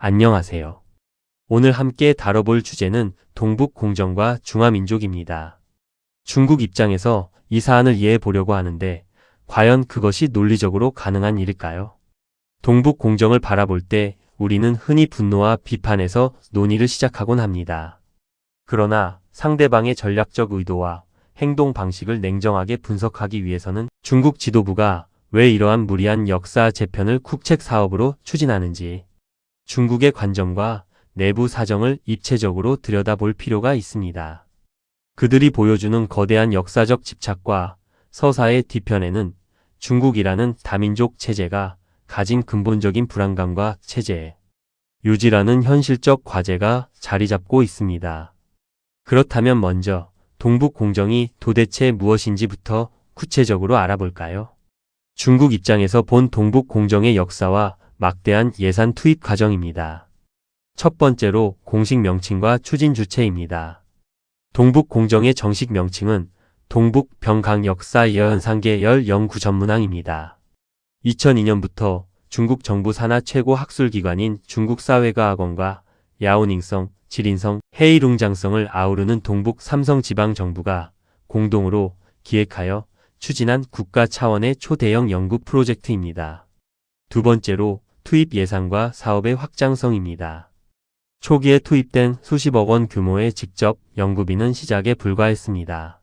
안녕하세요. 오늘 함께 다뤄볼 주제는 동북공정과 중화민족입니다. 중국 입장에서 이 사안을 이해해 보려고 하는데 과연 그것이 논리적으로 가능한 일일까요? 동북공정을 바라볼 때 우리는 흔히 분노와 비판에서 논의를 시작하곤 합니다. 그러나 상대방의 전략적 의도와 행동 방식을 냉정하게 분석하기 위해서는 중국 지도부가 왜 이러한 무리한 역사 재편을 국책 사업으로 추진하는지 중국의 관점과 내부 사정을 입체적으로 들여다볼 필요가 있습니다. 그들이 보여주는 거대한 역사적 집착과 서사의 뒤편에는 중국이라는 다민족 체제가 가진 근본적인 불안감과 체제 유지라는 현실적 과제가 자리 잡고 있습니다. 그렇다면 먼저 동북공정이 도대체 무엇인지부터 구체적으로 알아볼까요? 중국 입장에서 본 동북공정의 역사와 막대한 예산 투입 과정입니다. 첫 번째로 공식 명칭과 추진 주체입니다. 동북공정의 정식 명칭은 동북병강역사예언상계 연구전문항입니다. 2002년부터 중국 정부 산하 최고 학술기관인 중국사회과학원과 야오닝성, 지린성, 헤이룽장성을 아우르는 동북 삼성지방정부가 공동으로 기획하여 추진한 국가 차원의 초대형 연구 프로젝트입니다. 두 번째로 투입 예산과 사업의 확장성입니다. 초기에 투입된 수십억 원 규모의 직접 연구비는 시작에 불과했습니다.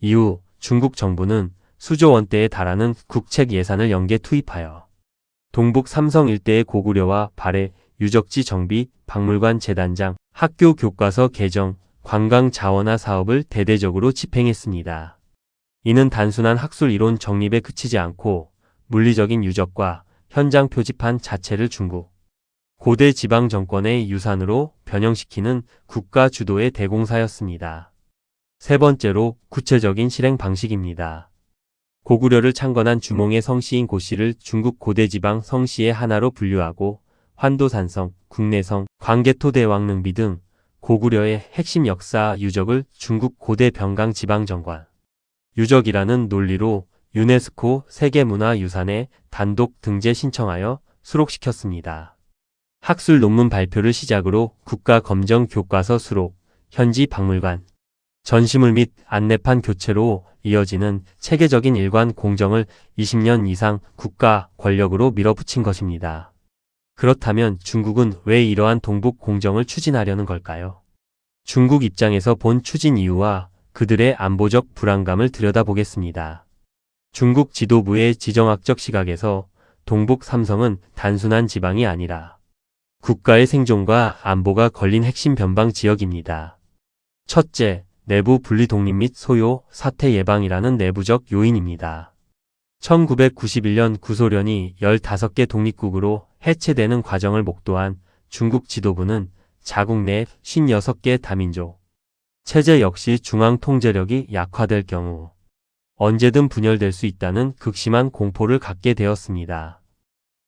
이후 중국 정부는 수조 원대에 달하는 국책 예산을 연계 투입하여 동북 삼성 일대의 고구려와 발해 유적지 정비, 박물관 재단장, 학교 교과서 개정, 관광 자원화 사업을 대대적으로 집행했습니다. 이는 단순한 학술 이론 정립에 그치지 않고 물리적인 유적과 현장 표지판 자체를 중국 고대 지방 정권의 유산으로 변형시키는 국가 주도의 대공사였습니다. 세 번째로 구체적인 실행 방식입니다. 고구려를 창건한 주몽의 성씨인 고씨를 중국 고대 지방 성씨의 하나로 분류하고 환도산성, 국내성, 광개토대왕릉비 등 고구려의 핵심 역사 유적을 중국 고대 병강 지방정관 유적이라는 논리로 유네스코 세계문화유산에 단독 등재 신청하여 수록시켰습니다. 학술 논문 발표를 시작으로 국가검정 교과서 수록, 현지 박물관, 전시물 및 안내판 교체로 이어지는 체계적인 일관 공정을 20년 이상 국가 권력으로 밀어붙인 것입니다. 그렇다면 중국은 왜 이러한 동북 공정을 추진하려는 걸까요? 중국 입장에서 본 추진 이유와 그들의 안보적 불안감을 들여다보겠습니다. 중국 지도부의 지정학적 시각에서 동북 삼성은 단순한 지방이 아니라 국가의 생존과 안보가 걸린 핵심 변방 지역입니다. 첫째, 내부 분리 독립 및 소요, 사태 예방이라는 내부적 요인입니다. 1991년 구소련이 15개 독립국으로 해체되는 과정을 목도한 중국 지도부는 자국 내 56개 다민족 체제 역시 중앙 통제력이 약화될 경우 언제든 분열될 수 있다는 극심한 공포를 갖게 되었습니다.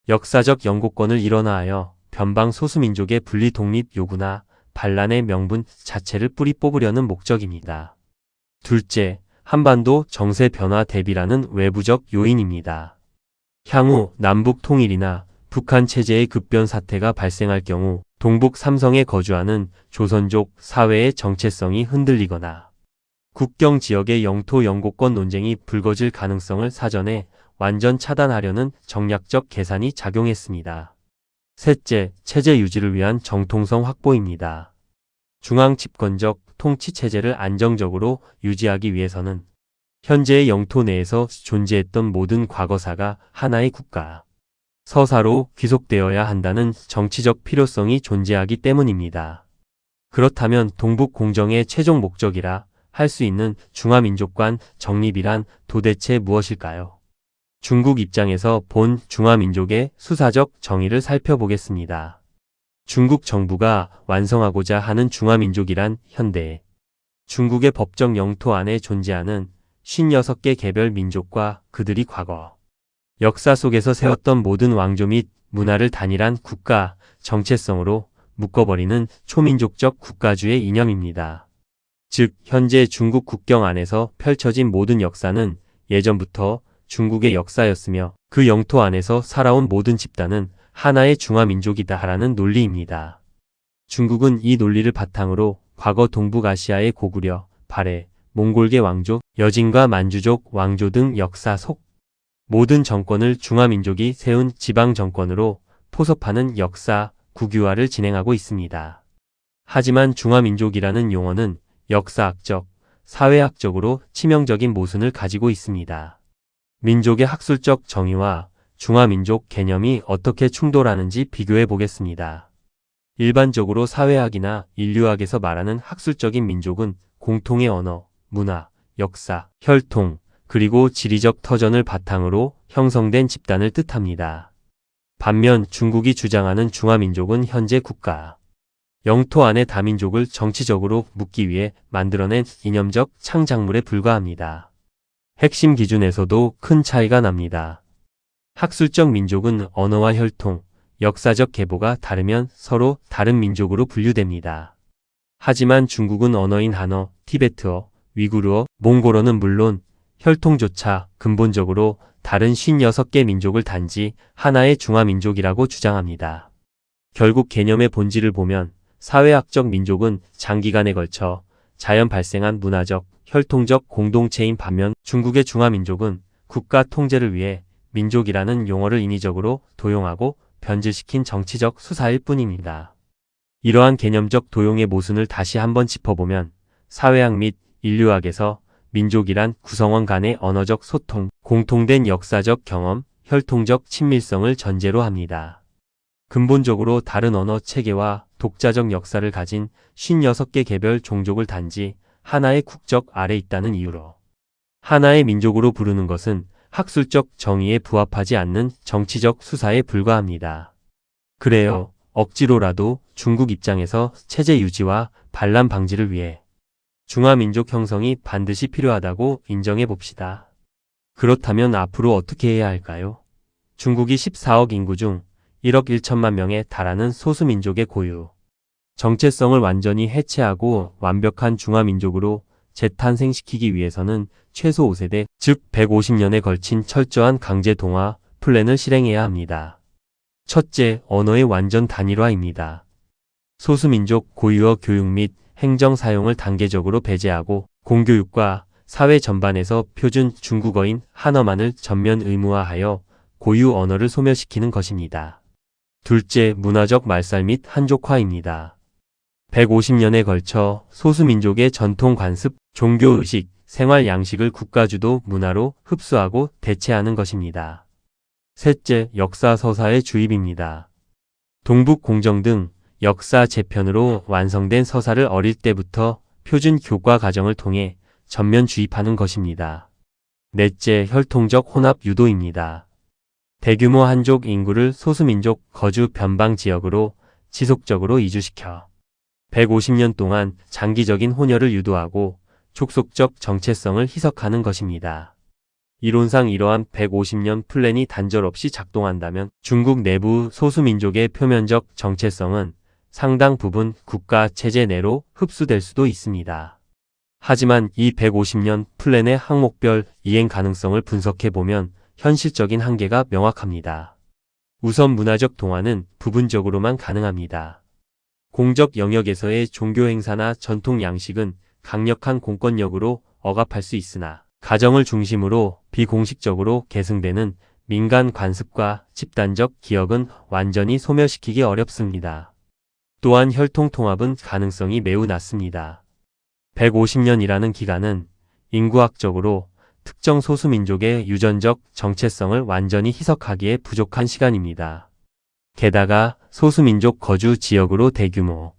역사적 영고권을 일원화하여 변방 소수민족의 분리 독립 요구나 반란의 명분 자체를 뿌리 뽑으려는 목적입니다. 둘째, 한반도 정세 변화 대비라는 외부적 요인입니다. 향후 남북 통일이나 북한 체제의 급변 사태가 발생할 경우 동북 삼성에 거주하는 조선족 사회의 정체성이 흔들리거나 국경 지역의 영토 영고권 논쟁이 불거질 가능성을 사전에 완전 차단하려는 정략적 계산이 작용했습니다. 셋째, 체제 유지를 위한 정통성 확보입니다. 중앙 집권적 통치 체제를 안정적으로 유지하기 위해서는 현재의 영토 내에서 존재했던 모든 과거사가 하나의 국가 서사로 귀속되어야 한다는 정치적 필요성이 존재하기 때문입니다. 그렇다면 동북공정의 최종 목적이라 할 수 있는 중화민족 간 정립이란 도대체 무엇일까요? 중국 입장에서 본 중화민족의 수사적 정의를 살펴보겠습니다. 중국 정부가 완성하고자 하는 중화민족이란 현대 중국의 법적 영토 안에 존재하는 56개 개별 민족과 그들이 과거 역사 속에서 세웠던 모든 왕조 및 문화를 단일한 국가 정체성으로 묶어버리는 초민족적 국가주의 이념입니다. 즉, 현재 중국 국경 안에서 펼쳐진 모든 역사는 예전부터 중국의 역사였으며 그 영토 안에서 살아온 모든 집단은 하나의 중화민족이다라는 논리입니다. 중국은 이 논리를 바탕으로 과거 동북아시아의 고구려, 발해, 몽골계 왕조, 여진과 만주족 왕조 등 역사 속 모든 정권을 중화민족이 세운 지방정권으로 포섭하는 역사 국유화를 진행하고 있습니다. 하지만 중화민족이라는 용어는 역사학적, 사회학적으로 치명적인 모순을 가지고 있습니다. 민족의 학술적 정의와 중화민족 개념이 어떻게 충돌하는지 비교해 보겠습니다. 일반적으로 사회학이나 인류학에서 말하는 학술적인 민족은 공통의 언어, 문화, 역사, 혈통, 그리고 지리적 터전을 바탕으로 형성된 집단을 뜻합니다. 반면 중국이 주장하는 중화민족은 현재 국가, 영토 안의 다민족을 정치적으로 묶기 위해 만들어낸 이념적 창작물에 불과합니다. 핵심 기준에서도 큰 차이가 납니다. 학술적 민족은 언어와 혈통, 역사적 계보가 다르면 서로 다른 민족으로 분류됩니다. 하지만 중국은 언어인 한어, 티베트어, 위구르어, 몽골어는 물론 혈통조차 근본적으로 다른 56개 민족을 단지 하나의 중화민족이라고 주장합니다. 결국 개념의 본질을 보면 사회학적 민족은 장기간에 걸쳐 자연 발생한 문화적, 혈통적 공동체인 반면 중국의 중화민족은 국가 통제를 위해 민족이라는 용어를 인위적으로 도용하고 변질시킨 정치적 수사일 뿐입니다. 이러한 개념적 도용의 모순을 다시 한번 짚어보면 사회학 및 인류학에서 민족이란 구성원 간의 언어적 소통, 공통된 역사적 경험, 혈통적 친밀성을 전제로 합니다. 근본적으로 다른 언어 체계와 독자적 역사를 가진 56개 개별 종족을 단지 하나의 국적 아래 있다는 이유로 하나의 민족으로 부르는 것은 학술적 정의에 부합하지 않는 정치적 수사에 불과합니다. 그래요. 억지로라도 중국 입장에서 체제 유지와 반란 방지를 위해 중화민족 형성이 반드시 필요하다고 인정해 봅시다. 그렇다면 앞으로 어떻게 해야 할까요? 중국이 14억 인구 중 1억 1천만 명에 달하는 소수민족의 고유 정체성을 완전히 해체하고 완벽한 중화민족으로 재탄생시키기 위해서는 최소 5세대, 즉 150년에 걸친 철저한 강제 동화 플랜을 실행해야 합니다. 첫째, 언어의 완전 단일화입니다. 소수민족 고유어 교육 및 행정 사용을 단계적으로 배제하고 공교육과 사회 전반에서 표준 중국어인 한어만을 전면 의무화하여 고유 언어를 소멸시키는 것입니다. 둘째, 문화적 말살 및 한족화입니다. 150년에 걸쳐 소수민족의 전통 관습, 종교의식, 생활 양식을 국가주도 문화로 흡수하고 대체하는 것입니다. 셋째, 역사 서사의 주입입니다. 동북공정 등 역사 재편으로 완성된 서사를 어릴 때부터 표준 교과 과정을 통해 전면 주입하는 것입니다. 넷째, 혈통적 혼합 유도입니다. 대규모 한족 인구를 소수민족 거주 변방 지역으로 지속적으로 이주시켜 150년 동안 장기적인 혼혈을 유도하고 족속적 정체성을 희석하는 것입니다. 이론상 이러한 150년 플랜이 단절 없이 작동한다면 중국 내부 소수민족의 표면적 정체성은 상당 부분 국가 체제 내로 흡수될 수도 있습니다. 하지만 이 150년 플랜의 항목별 이행 가능성을 분석해보면 현실적인 한계가 명확합니다. 우선 문화적 동화는 부분적으로만 가능합니다. 공적 영역에서의 종교 행사나 전통 양식은 강력한 공권력으로 억압할 수 있으나 가정을 중심으로 비공식적으로 계승되는 민간 관습과 집단적 기억은 완전히 소멸시키기 어렵습니다. 또한 혈통 통합은 가능성이 매우 낮습니다. 150년이라는 기간은 인구학적으로 특정 소수민족의 유전적 정체성을 완전히 희석하기에 부족한 시간입니다. 게다가 소수민족 거주 지역으로 대규모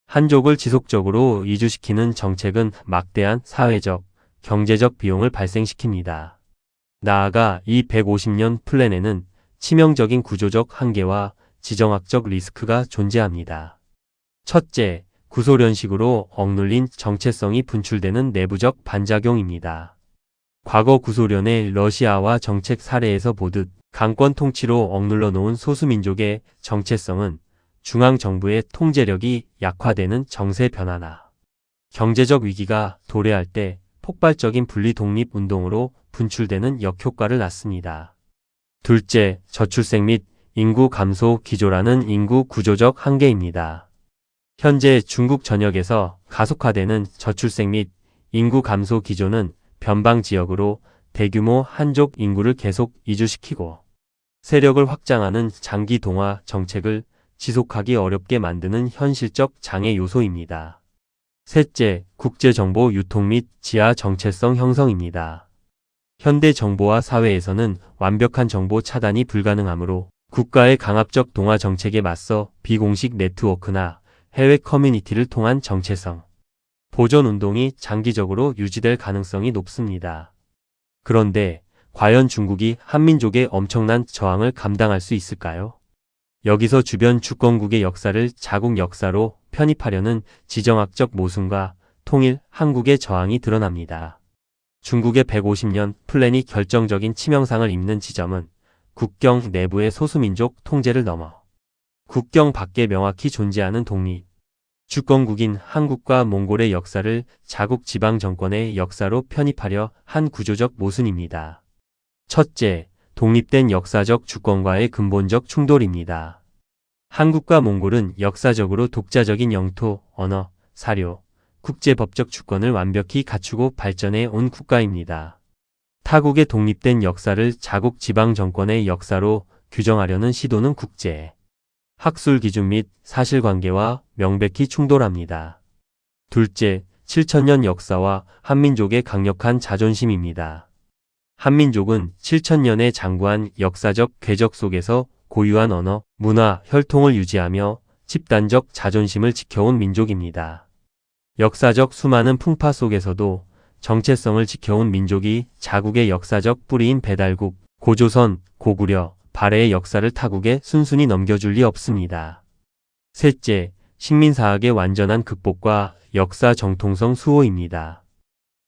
한족을 지속적으로 이주시키는 정책은 막대한 사회적, 경제적 비용을 발생시킵니다. 나아가 이 150년 플랜에는 치명적인 구조적 한계와 지정학적 리스크가 존재합니다. 첫째, 구소련식으로 억눌린 정체성이 분출되는 내부적 반작용입니다. 과거 구소련의 러시아와 정책 사례에서 보듯 강권 통치로 억눌러 놓은 소수민족의 정체성은 중앙정부의 통제력이 약화되는 정세 변화나 경제적 위기가 도래할 때 폭발적인 분리독립 운동으로 분출되는 역효과를 낳습니다. 둘째, 저출생 및 인구 감소 기조라는 인구 구조적 한계입니다. 현재 중국 전역에서 가속화되는 저출생 및 인구 감소 기조는 변방 지역으로 대규모 한족 인구를 계속 이주시키고 세력을 확장하는 장기 동화 정책을 지속하기 어렵게 만드는 현실적 장애 요소입니다. 셋째, 국제정보 유통 및 지하 정체성 형성입니다. 현대 정보화 사회에서는 완벽한 정보 차단이 불가능하므로 국가의 강압적 동화 정책에 맞서 비공식 네트워크나 해외 커뮤니티를 통한 정체성 보존 운동이 장기적으로 유지될 가능성이 높습니다. 그런데 과연 중국이 한민족의 엄청난 저항을 감당할 수 있을까요? 여기서 주변 주권국의 역사를 자국 역사로 편입하려는 지정학적 모순과 통일 한국의 저항이 드러납니다. 중국의 150년 플랜이 결정적인 치명상을 입는 지점은 국경 내부의 소수민족 통제를 넘어 국경 밖에 명확히 존재하는 독립, 주권국인 한국과 몽골의 역사를 자국 지방 정권의 역사로 편입하려 한 구조적 모순입니다. 첫째, 독립된 역사적 주권과의 근본적 충돌입니다. 한국과 몽골은 역사적으로 독자적인 영토, 언어, 사료, 국제법적 주권을 완벽히 갖추고 발전해 온 국가입니다. 타국의 독립된 역사를 자국 지방 정권의 역사로 규정하려는 시도는 국제 학술 기준 및 사실관계와 명백히 충돌합니다. 둘째, 7천년 역사와 한민족의 강력한 자존심입니다. 한민족은 7천년의 장구한 역사적 궤적 속에서 고유한 언어, 문화, 혈통을 유지하며 집단적 자존심을 지켜온 민족입니다. 역사적 수많은 풍파 속에서도 정체성을 지켜온 민족이 자국의 역사적 뿌리인 배달국, 고조선, 고구려, 발해의 역사를 타국에 순순히 넘겨줄 리 없습니다. 셋째, 식민사학의 완전한 극복과 역사 정통성 수호입니다.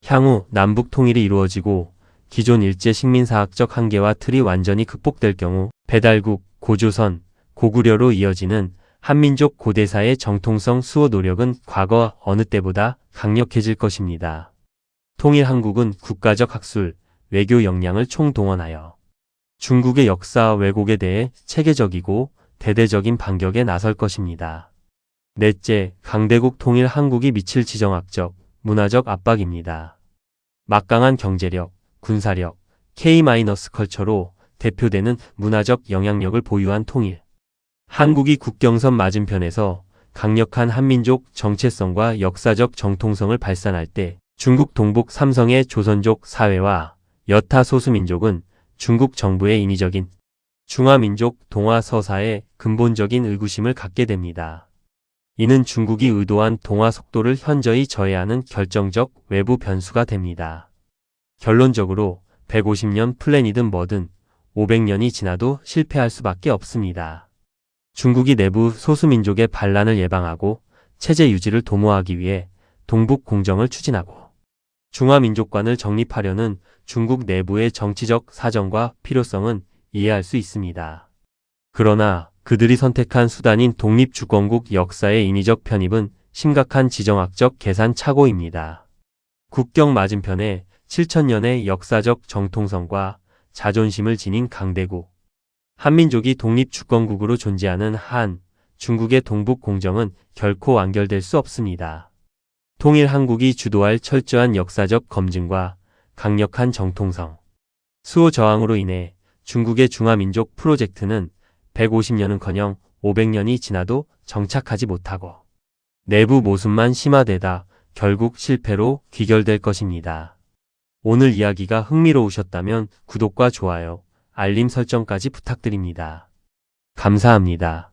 향후 남북 통일이 이루어지고 기존 일제 식민사학적 한계와 틀이 완전히 극복될 경우 배달국, 고조선, 고구려로 이어지는 한민족 고대사의 정통성 수호 노력은 과거 어느 때보다 강력해질 것입니다. 통일 한국은 국가적 학술, 외교 역량을 총동원하여 중국의 역사 왜곡에 대해 체계적이고 대대적인 반격에 나설 것입니다. 넷째, 강대국 통일 한국이 미칠 지정학적, 문화적 압박입니다. 막강한 경제력, 군사력, K-컬처로 대표되는 문화적 영향력을 보유한 통일 한국이 국경선 맞은편에서 강력한 한민족 정체성과 역사적 정통성을 발산할 때 중국 동북 삼성의 조선족 사회와 여타 소수민족은 중국 정부의 인위적인 중화민족 동화 서사에 근본적인 의구심을 갖게 됩니다. 이는 중국이 의도한 동화 속도를 현저히 저해하는 결정적 외부 변수가 됩니다. 결론적으로 150년 플랜이든 뭐든 500년이 지나도 실패할 수밖에 없습니다. 중국이 내부 소수민족의 반란을 예방하고 체제 유지를 도모하기 위해 동북 공정을 추진하고 중화민족관을 정립하려는 중국 내부의 정치적 사정과 필요성은 이해할 수 있습니다. 그러나 그들이 선택한 수단인 독립주권국 역사의 인위적 편입은 심각한 지정학적 계산 착오입니다. 국경 맞은편에 7천년의 역사적 정통성과 자존심을 지닌 강대국, 한민족이 독립주권국으로 존재하는 한 중국의 동북 공정은 결코 완결될 수 없습니다. 통일 한국이 주도할 철저한 역사적 검증과 강력한 정통성, 수호 저항으로 인해 중국의 중화민족 프로젝트는 150년은커녕 500년이 지나도 정착하지 못하고 내부 모순만 심화되다 결국 실패로 귀결될 것입니다. 오늘 이야기가 흥미로우셨다면 구독과 좋아요, 알림 설정까지 부탁드립니다. 감사합니다.